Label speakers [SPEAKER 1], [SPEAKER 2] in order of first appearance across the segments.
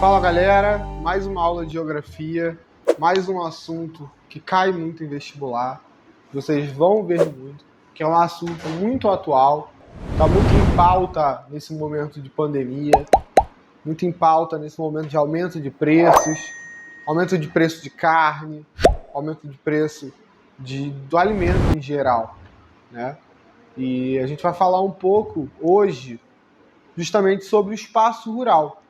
[SPEAKER 1] Fala galera, mais uma aula de geografia, mais um assunto que cai muito em vestibular, vocês vão ver muito, que é um assunto muito atual, está muito em pauta nesse momento de pandemia, muito em pauta nesse momento de aumento de preço de carne, aumento de preço do alimento em geral, né? E a gente vai falar um pouco hoje justamente sobre o espaço rural.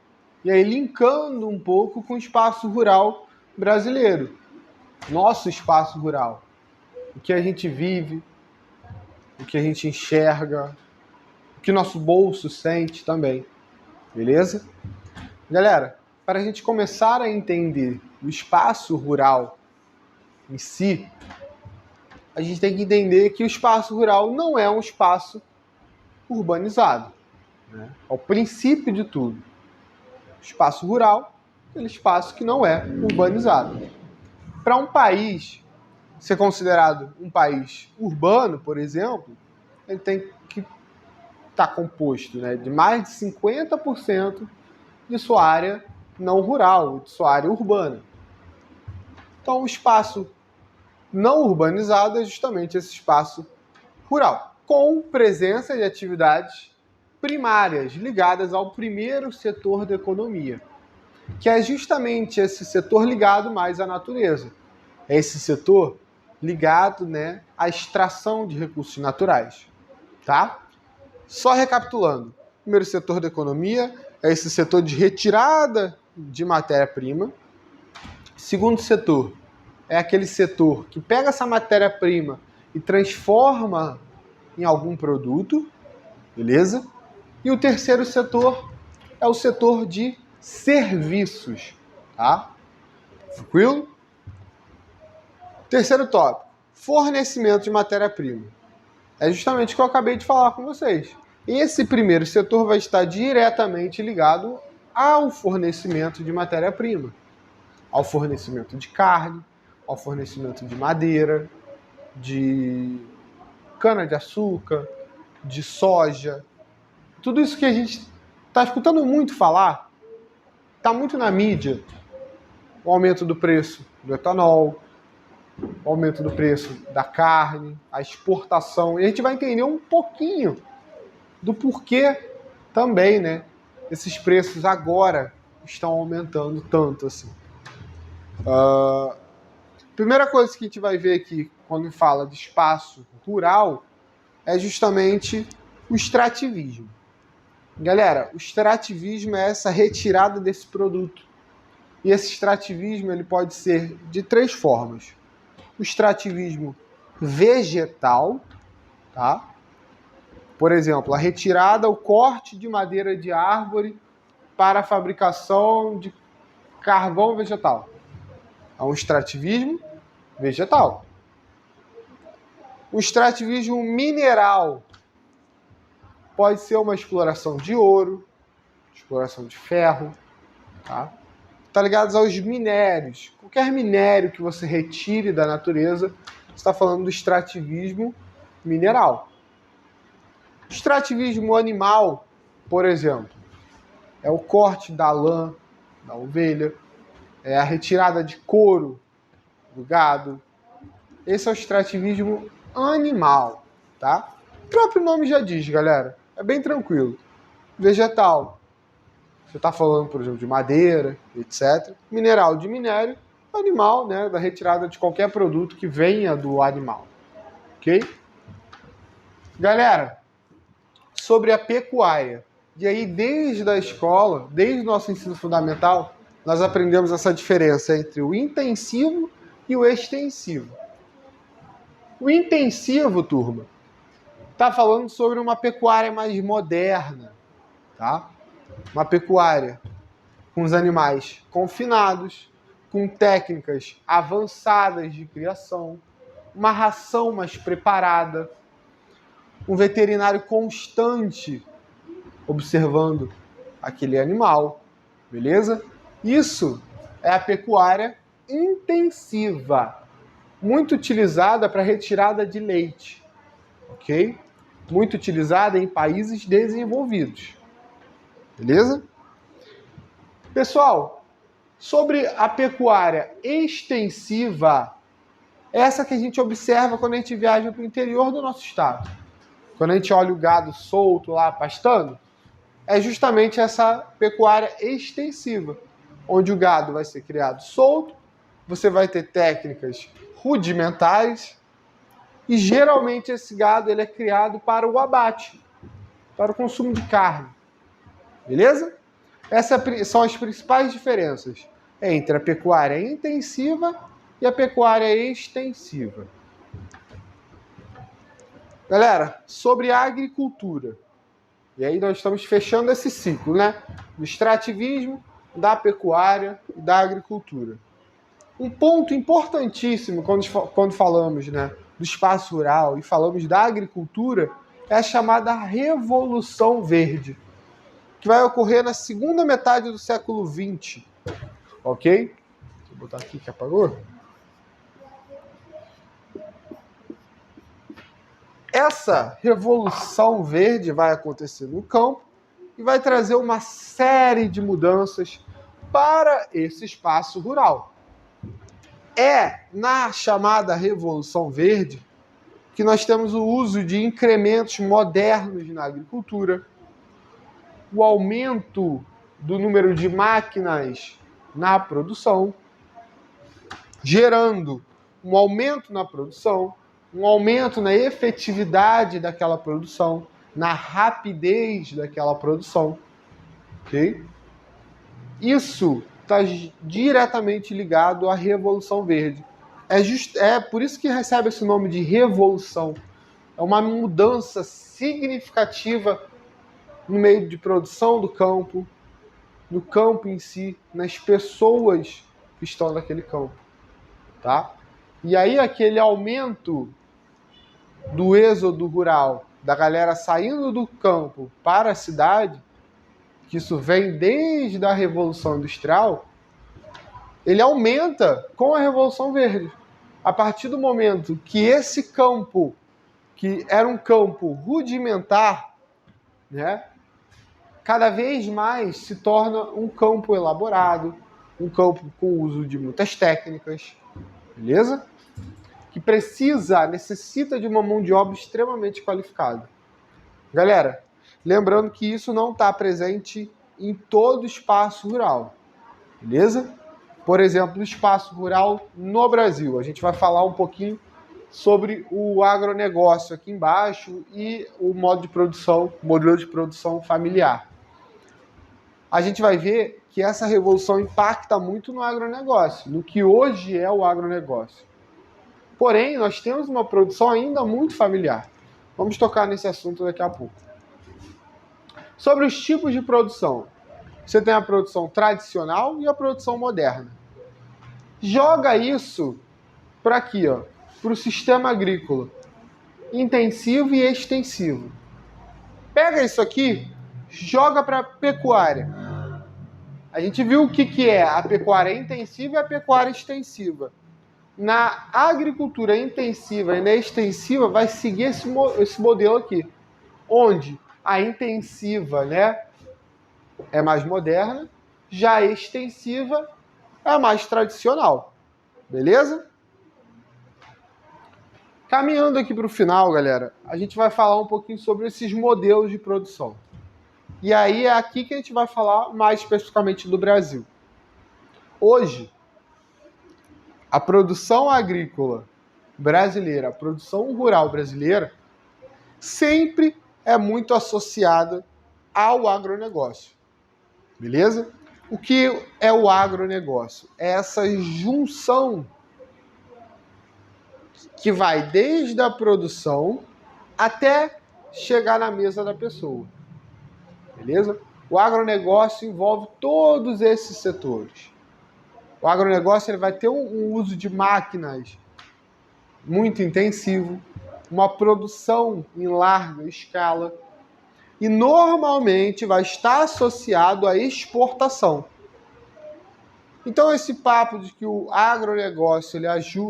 [SPEAKER 1] E aí linkando um pouco com o espaço rural brasileiro, nosso espaço rural, o que a gente vive, o que a gente enxerga, o que nosso bolso sente também, beleza? Galera, para a gente começar a entender o espaço rural em si, a gente tem que entender que o espaço rural não é um espaço urbanizado, né? É o princípio de tudo. O espaço rural é aquele espaço que não é urbanizado. Para um país ser considerado um país urbano, por exemplo, ele tem que estar composto, né, de mais de 50% de sua área não rural, de sua área urbana. Então, o espaço não urbanizado é justamente esse espaço rural, com presença de atividades primárias ligadas ao primeiro setor da economia, que é justamente esse setor ligado mais à natureza. É esse setor ligado, né, à extração de recursos naturais, tá? Só recapitulando, o primeiro setor da economia é esse setor de retirada de matéria-prima. Segundo setor é aquele setor que pega essa matéria-prima e transforma em algum produto, beleza? E o terceiro setor é o setor de serviços, tá? Tranquilo? Terceiro tópico, fornecimento de matéria-prima. É justamente o que eu acabei de falar com vocês. Esse primeiro setor vai estar diretamente ligado ao fornecimento de matéria-prima, ao fornecimento de carne, ao fornecimento de madeira, de cana-de-açúcar, de soja. Tudo isso que a gente está escutando muito falar, está muito na mídia. O aumento do preço do etanol, o aumento do preço da carne, a exportação. E a gente vai entender um pouquinho do porquê também, né, esses preços agora estão aumentando tanto assim. Primeira coisa que a gente vai ver aqui quando fala de espaço rural é justamente o extrativismo. Galera, o extrativismo é essa retirada desse produto. E esse extrativismo ele pode ser de três formas. O extrativismo vegetal, tá? Por exemplo, a retirada, o corte de madeira de árvore para a fabricação de carvão vegetal. É um extrativismo vegetal. O extrativismo mineral pode ser uma exploração de ouro, exploração de ferro, tá? Tá ligados aos minérios. Qualquer minério que você retire da natureza, você está falando do extrativismo mineral. Extrativismo animal, por exemplo, é o corte da lã da ovelha, é a retirada de couro do gado. Esse é o extrativismo animal, tá? O próprio nome já diz, galera. É bem tranquilo. Vegetal, você está falando, por exemplo, de madeira, etc. Mineral, de minério. Animal, né, da retirada de qualquer produto que venha do animal. Ok? Galera, sobre a pecuária. E aí, desde a escola, desde o nosso ensino fundamental, nós aprendemos essa diferença entre o intensivo e o extensivo. O intensivo, turma, está falando sobre uma pecuária mais moderna, tá? Uma pecuária com os animais confinados, com técnicas avançadas de criação, uma ração mais preparada, um veterinário constante observando aquele animal, beleza? Isso é a pecuária intensiva, muito utilizada para retirada de leite, ok? Muito utilizada em países desenvolvidos, beleza? Pessoal, sobre a pecuária extensiva, essa que a gente observa quando a gente viaja para o interior do nosso estado. Quando a gente olha o gado solto lá pastando, é justamente essa pecuária extensiva, onde o gado vai ser criado solto, você vai ter técnicas rudimentares e geralmente esse gado ele é criado para o abate, para o consumo de carne. Beleza? Essas são as principais diferenças entre a pecuária intensiva e a pecuária extensiva. Galera, sobre a agricultura. E aí nós estamos fechando esse ciclo, né? Do extrativismo, da pecuária e da agricultura. Um ponto importantíssimo quando falamos, né, do espaço rural e falamos da agricultura é a chamada Revolução Verde, que vai ocorrer na segunda metade do século XX. Ok? Deixa eu botar aqui que apagou. Essa revolução verde vai acontecer no campo e vai trazer uma série de mudanças para esse espaço rural. É na chamada Revolução Verde que nós temos o uso de incrementos modernos na agricultura, o aumento do número de máquinas na produção, gerando um aumento na produção, um aumento na efetividade daquela produção, na rapidez daquela produção. Ok? Isso está diretamente ligado à Revolução Verde. É por isso que recebe esse nome de revolução. É uma mudança significativa no meio de produção do campo, no campo em si, nas pessoas que estão naquele campo. Tá? E aí aquele aumento do êxodo rural, da galera saindo do campo para a cidade, que isso vem desde a Revolução Industrial, ele aumenta com a Revolução Verde. A partir do momento que esse campo, que era um campo rudimentar, né, cada vez mais se torna um campo elaborado, um campo com uso de muitas técnicas, beleza? Que necessita de uma mão de obra extremamente qualificada. Galera, lembrando que isso não está presente em todo o espaço rural, beleza? Por exemplo, o espaço rural no Brasil. A gente vai falar um pouquinho sobre o agronegócio aqui embaixo e o modo de produção, modelo de produção familiar. A gente vai ver que essa revolução impacta muito no agronegócio, no que hoje é o agronegócio. Porém, nós temos uma produção ainda muito familiar. Vamos tocar nesse assunto daqui a pouco. Sobre os tipos de produção. Você tem a produção tradicional e a produção moderna. Joga isso para aqui, ó, para o sistema agrícola. Intensivo e extensivo. Pega isso aqui, joga para a pecuária. A gente viu o que é a pecuária intensiva e a pecuária extensiva. Na agricultura intensiva e na extensiva vai seguir esse modelo aqui, onde a intensiva, né, é mais moderna, já a extensiva é mais tradicional. Beleza? Caminhando aqui para o final, galera, a gente vai falar um pouquinho sobre esses modelos de produção. E aí é aqui que a gente vai falar mais especificamente do Brasil. Hoje, a produção agrícola brasileira, a produção rural brasileira, sempre é muito associada ao agronegócio. Beleza? O que é o agronegócio? É essa junção que vai desde a produção até chegar na mesa da pessoa. Beleza? O agronegócio envolve todos esses setores. O agronegócio ele vai ter um uso de máquinas muito intensivo, uma produção em larga escala e normalmente vai estar associado à exportação. Então esse papo de que o agronegócio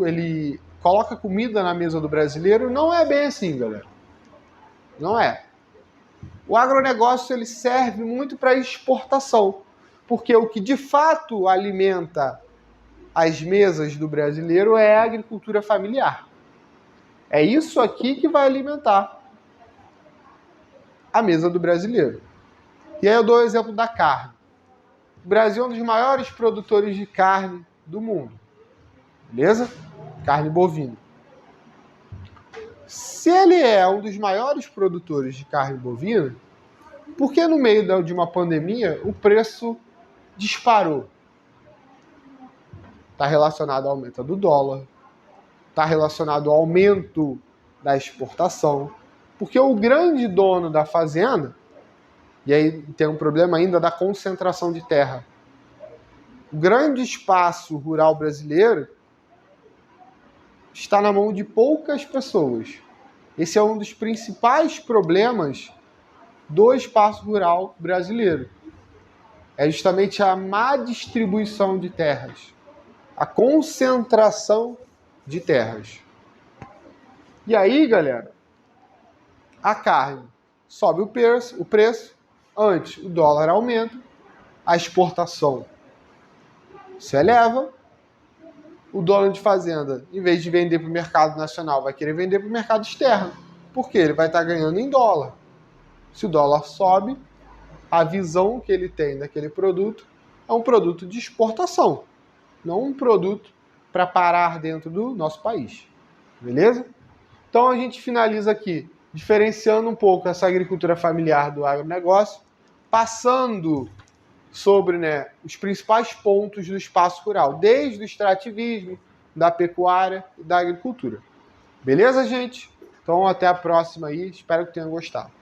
[SPEAKER 1] ele coloca comida na mesa do brasileiro não é bem assim, galera. Não é. O agronegócio ele serve muito para exportação, Porque o que de fato alimenta as mesas do brasileiro é a agricultura familiar. É isso aqui que vai alimentar a mesa do brasileiro. E aí eu dou o exemplo da carne. O Brasil é um dos maiores produtores de carne do mundo. Beleza? Carne bovina. Se ele é um dos maiores produtores de carne bovina, por que no meio de uma pandemia o preço disparou? Está relacionado ao aumento do dólar, está relacionado ao aumento da exportação, porque o grande dono da fazenda, e aí tem um problema ainda da concentração de terra, o grande espaço rural brasileiro está na mão de poucas pessoas. Esse é um dos principais problemas do espaço rural brasileiro. É justamente a má distribuição de terras, a concentração de terras. E aí, galera, a carne sobe o preço, antes o dólar aumenta, a exportação se eleva, o dono de fazenda, em vez de vender para o mercado nacional, vai querer vender para o mercado externo. Por quê? Ele vai estar ganhando em dólar. Se o dólar sobe, a visão que ele tem daquele produto é um produto de exportação, não um produto para parar dentro do nosso país. Beleza? Então a gente finaliza aqui, diferenciando um pouco essa agricultura familiar do agronegócio, passando sobre os principais pontos do espaço rural, desde o extrativismo, da pecuária e da agricultura. Beleza, gente? Então até a próxima aí, espero que tenham gostado.